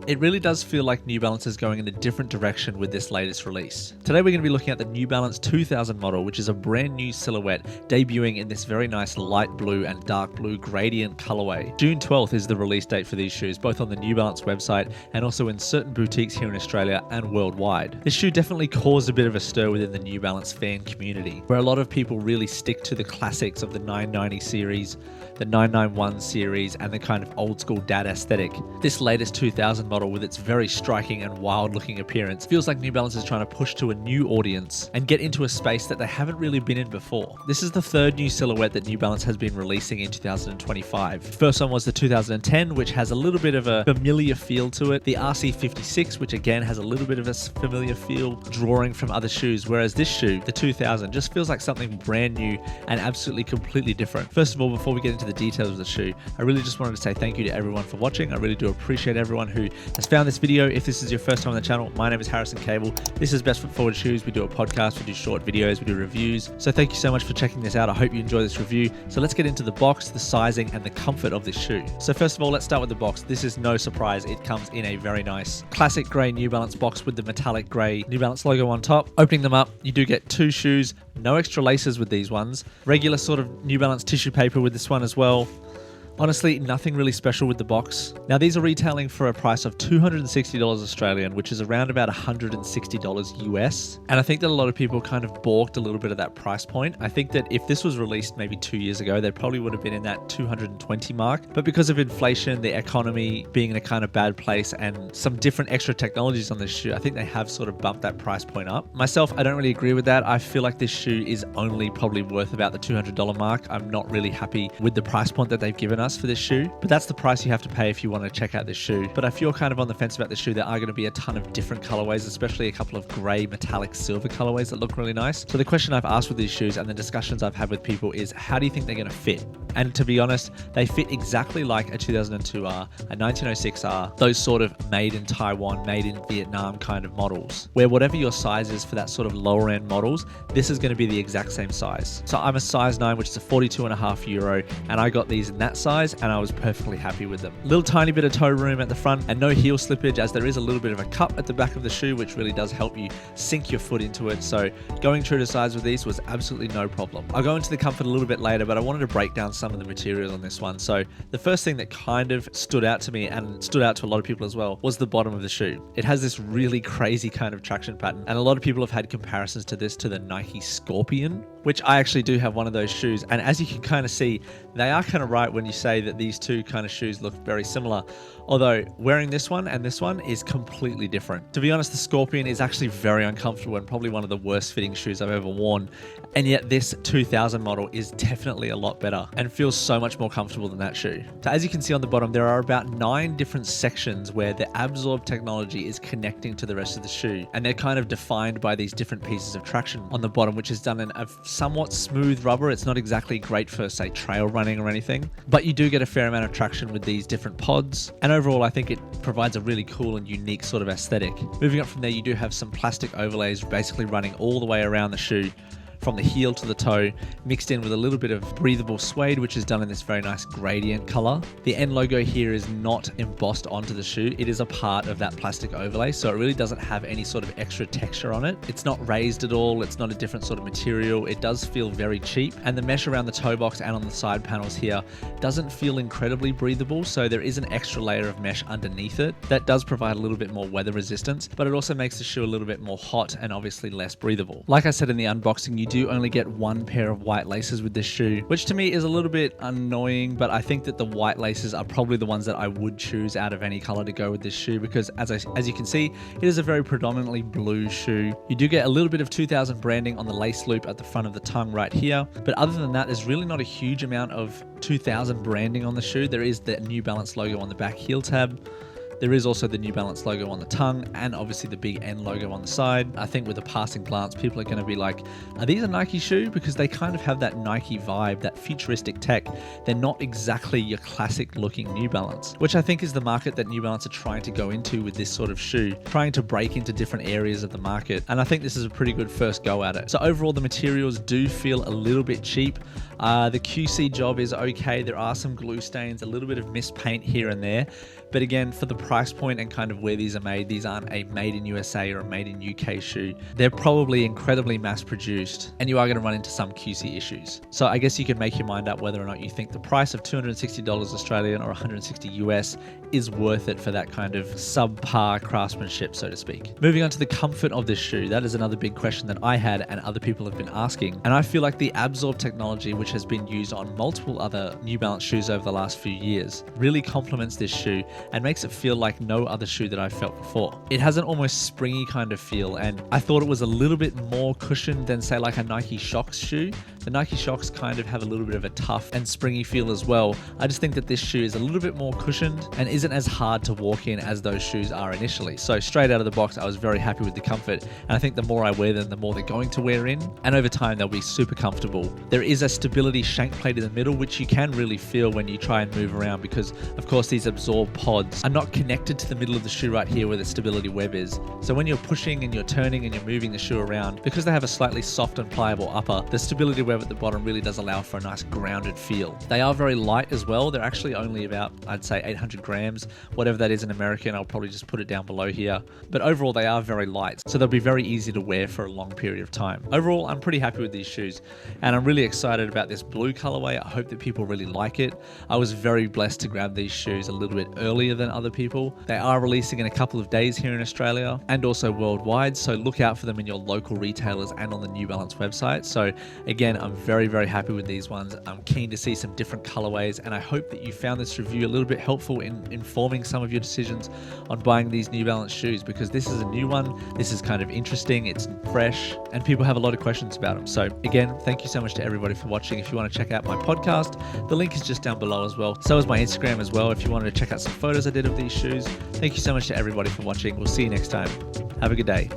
It really does feel like New Balance is going in a different direction with this latest release. Today we're going to be looking at the New Balance 2000 model, which is a brand new silhouette debuting in this very nice light blue and dark blue gradient colorway. June 12th is the release date for these shoes, both on the New Balance website and also in certain boutiques here in Australia and worldwide. This shoe definitely caused a bit of a stir within the New Balance fan community, where a lot of people really stick to the classics of the 990 series, the 991 series, and the kind of old school dad aesthetic. This latest 2000 model, with its very striking and wild looking appearance, feels like New Balance is trying to push to a new audience and get into a space that they haven't really been in before. This is the third new silhouette that New Balance has been releasing in 2025. First one was the 2010, which has a little bit of a familiar feel to it. The RC56, which again has a little bit of a familiar feel, drawing from other shoes, whereas this shoe, the 2000, just feels like something brand new and absolutely completely different. First of all, before we get into the details of the shoe, I really just wanted to say thank you to everyone for watching. I really do appreciate everyone who has found this video. If this is your first time on the channel, my name is Harrison Cable. This is Best Foot Forward Shoes. We do a podcast, we do short videos, we do reviews. So thank you so much for checking this out. I hope you enjoy this review. So let's get into the box, the sizing, and the comfort of this shoe. So first of all, let's start with the box. This is no surprise. It comes in a very nice classic grey New Balance box with the metallic grey New Balance logo on top. Opening them up, you do get two shoes, no extra laces with these ones. Regular sort of New Balance tissue paper with this one as well. Honestly, nothing really special with the box. Now, these are retailing for a price of $260 Australian, which is around about $160 US. And I think that a lot of people kind of balked a little bit at that price point. I think that if this was released maybe 2 years ago, they probably would have been in that 220 mark. But because of inflation, the economy being in a kind of bad place, and some different extra technologies on this shoe, I think they have sort of bumped that price point up. Myself, I don't really agree with that. I feel like this shoe is only probably worth about the $200 mark. I'm not really happy with the price point that they've given us for this shoe, but that's the price you have to pay if you want to check out this shoe. But if you're kind of on the fence about this shoe, there are going to be a ton of different colorways, especially a couple of grey metallic silver colorways that look really nice. So the question I've asked with these shoes and the discussions I've had with people is, how do you think they're going to fit? And to be honest, they fit exactly like a 2002R, a 1906R, those sort of made in Taiwan, made in Vietnam kind of models, where whatever your size is for that sort of lower end models, this is going to be the exact same size. So I'm a size 9, which is a 42.5 euro, and I got these in that size, and I was perfectly happy with them. Little tiny bit of toe room at the front and no heel slippage, as there is a little bit of a cup at the back of the shoe, which really does help you sink your foot into it. So going true to size with these was absolutely no problem. I'll go into the comfort a little bit later, but I wanted to break down some of the materials on this one. So the first thing that kind of stood out to me, and stood out to a lot of people as well, was the bottom of the shoe. It has this really crazy kind of traction pattern, and a lot of people have had comparisons to this to the Nike Scorpion, which I actually do have one of those shoes. And as you can kind of see, they are kind of right when you say that these two kind of shoes look very similar. Although wearing this one and this one is completely different. To be honest, the Scorpion is actually very uncomfortable and probably one of the worst fitting shoes I've ever worn. And yet this 2000 model is definitely a lot better and feels so much more comfortable than that shoe. So as you can see on the bottom, there are about 9 different sections where the ABZORB technology is connecting to the rest of the shoe. And they're kind of defined by these different pieces of traction on the bottom, which is done in a somewhat smooth rubber. It's not exactly great for, say, trail running or anything, but you do get a fair amount of traction with these different pods. And overall, I think it provides a really cool and unique sort of aesthetic. Moving up from there, you do have some plastic overlays basically running all the way around the shoe, from the heel to the toe, mixed in with a little bit of breathable suede, which is done in this very nice gradient color. The N logo here is not embossed onto the shoe. It is a part of that plastic overlay, so it really doesn't have any sort of extra texture on it. It's not raised at all. It's not a different sort of material. It does feel very cheap, and the mesh around the toe box and on the side panels here doesn't feel incredibly breathable, so there is an extra layer of mesh underneath it that does provide a little bit more weather resistance, but it also makes the shoe a little bit more hot and obviously less breathable. Like I said in the unboxing, you do only get one pair of white laces with this shoe, which to me is a little bit annoying, but I think that the white laces are probably the ones that I would choose out of any color to go with this shoe, because as you can see, it is a very predominantly blue shoe. You do get a little bit of 2000 branding on the lace loop at the front of the tongue right here, but other than that, there's really not a huge amount of 2000 branding on the shoe. There is the New Balance logo on the back heel tab. There is also the New Balance logo on the tongue, and obviously the big N logo on the side. I think with a passing glance, people are going to be like, are these a Nike shoe? Because they kind of have that Nike vibe, that futuristic tech. They're not exactly your classic looking New Balance, which I think is the market that New Balance are trying to go into with this sort of shoe, trying to break into different areas of the market. And I think this is a pretty good first go at it. So overall, the materials do feel a little bit cheap. The QC job is okay. There are some glue stains, a little bit of mist paint here and there, But again, for the price point and kind of where these are made, these aren't a made in USA or a made in UK shoe. They're probably incredibly mass produced, and you are going to run into some QC issues. So I guess you can make your mind up whether or not you think the price of $260 Australian or 160 US is worth it for that kind of subpar craftsmanship, so to speak. Moving on to the comfort of this shoe, that is another big question that I had and other people have been asking. And I feel like the ABZORB technology, which has been used on multiple other New Balance shoes over the last few years, really complements this shoe and makes it feel like no other shoe that I've felt before. It has an almost springy kind of feel, and I thought it was a little bit more cushioned than say like a Nike Shox shoe. The Nike Shox kind of have a little bit of a tough and springy feel as well. I just think that this shoe is a little bit more cushioned and isn't as hard to walk in as those shoes are initially. So straight out of the box, I was very happy with the comfort, and I think the more I wear them, the more they're going to wear in, and over time they'll be super comfortable. There is a stability shank plate in the middle, which you can really feel when you try and move around, because of course these ABZORB pods are not connected to the middle of the shoe right here where the stability web is. So when you're pushing and you're turning and you're moving the shoe around, because they have a slightly soft and pliable upper, the stability web at the bottom really does allow for a nice grounded feel. They are very light as well. They're actually only about, I'd say, 800 grams, whatever that is in American. I'll probably just put it down below here. But overall, they are very light, so they'll be very easy to wear for a long period of time. Overall, I'm pretty happy with these shoes, and I'm really excited about this blue colorway. I hope that people really like it. I was very blessed to grab these shoes a little bit earlier than other people. They are releasing in a couple of days here in Australia and also worldwide, so look out for them in your local retailers and on the New Balance website. So again, I'm very happy with these ones. I'm keen to see some different colorways, and I hope that you found this review a little bit helpful in informing some of your decisions on buying these New Balance shoes, because this is a new one. This is kind of interesting, it's fresh, and people have a lot of questions about them. So again, thank you so much to everybody for watching. If you want to check out my podcast, the link is just down below as well. So is my Instagram as well if you wanted to check out some photos I did of these shoes. Thank you so much to everybody for watching. We'll see you next time. Have a good day.